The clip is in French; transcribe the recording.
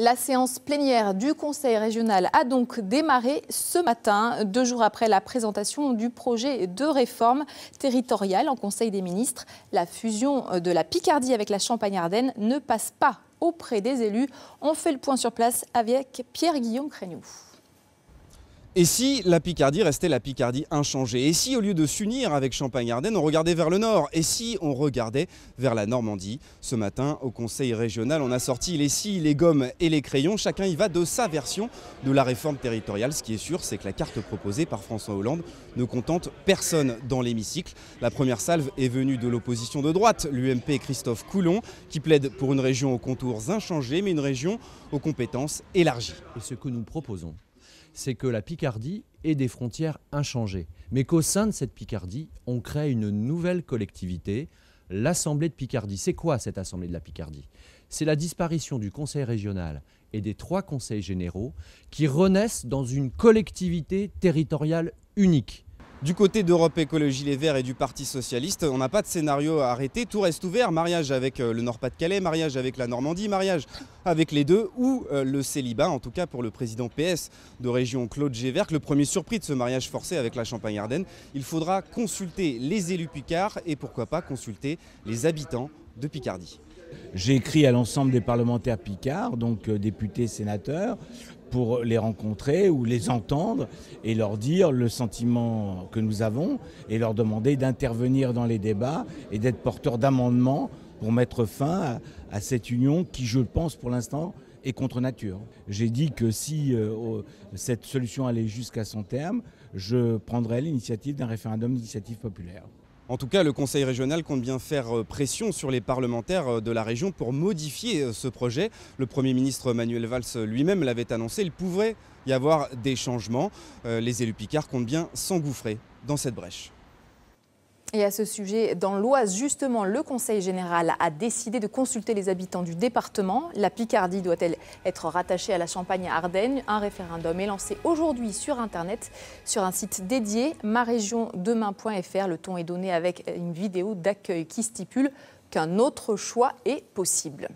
La séance plénière du Conseil régional a donc démarré ce matin, 2 jours après la présentation du projet de réforme territoriale en Conseil des ministres. La fusion de la Picardie avec la Champagne-Ardenne ne passe pas auprès des élus. On fait le point sur place avec Pierre-Guillaume Créneau. Et si la Picardie restait la Picardie inchangée? Et si au lieu de s'unir avec Champagne-Ardenne, on regardait vers le nord? Et si on regardait vers la Normandie? Ce matin, au Conseil régional, on a sorti les scies, les gommes et les crayons. Chacun y va de sa version de la réforme territoriale. Ce qui est sûr, c'est que la carte proposée par François Hollande ne contente personne dans l'hémicycle. La première salve est venue de l'opposition de droite, l'UMP Christophe Coulon, qui plaide pour une région aux contours inchangés, mais une région aux compétences élargies. Et ce que nous proposons, c'est que la Picardie ait des frontières inchangées, mais qu'au sein de cette Picardie, on crée une nouvelle collectivité, l'Assemblée de Picardie. C'est quoi cette Assemblée de la Picardie? C'est la disparition du Conseil régional et des 3 conseils généraux qui renaissent dans une collectivité territoriale unique. Du côté d'Europe Écologie Les Verts et du Parti Socialiste, on n'a pas de scénario arrêté, tout reste ouvert. Mariage avec le Nord-Pas-de-Calais, mariage avec la Normandie, mariage avec les deux ou le célibat, en tout cas pour le président PS de région Claude Gévert, le premier surpris de ce mariage forcé avec la Champagne-Ardenne. Il faudra consulter les élus picards et pourquoi pas consulter les habitants de Picardie. J'ai écrit à l'ensemble des parlementaires picards, donc députés, sénateurs, pour les rencontrer ou les entendre et leur dire le sentiment que nous avons et leur demander d'intervenir dans les débats et d'être porteurs d'amendements pour mettre fin à cette union qui, je pense, pour l'instant, est contre nature. J'ai dit que si cette solution allait jusqu'à son terme, je prendrais l'initiative d'un référendum d'initiative populaire. En tout cas, le Conseil régional compte bien faire pression sur les parlementaires de la région pour modifier ce projet. Le Premier ministre Manuel Valls lui-même l'avait annoncé, il pourrait y avoir des changements. Les élus picards comptent bien s'engouffrer dans cette brèche. Et à ce sujet, dans l'Oise, justement, le Conseil général a décidé de consulter les habitants du département. La Picardie doit-elle être rattachée à la Champagne-Ardenne? Un référendum est lancé aujourd'hui sur Internet, sur un site dédié, maregiondemain.fr. Le ton est donné avec une vidéo d'accueil qui stipule qu'un autre choix est possible.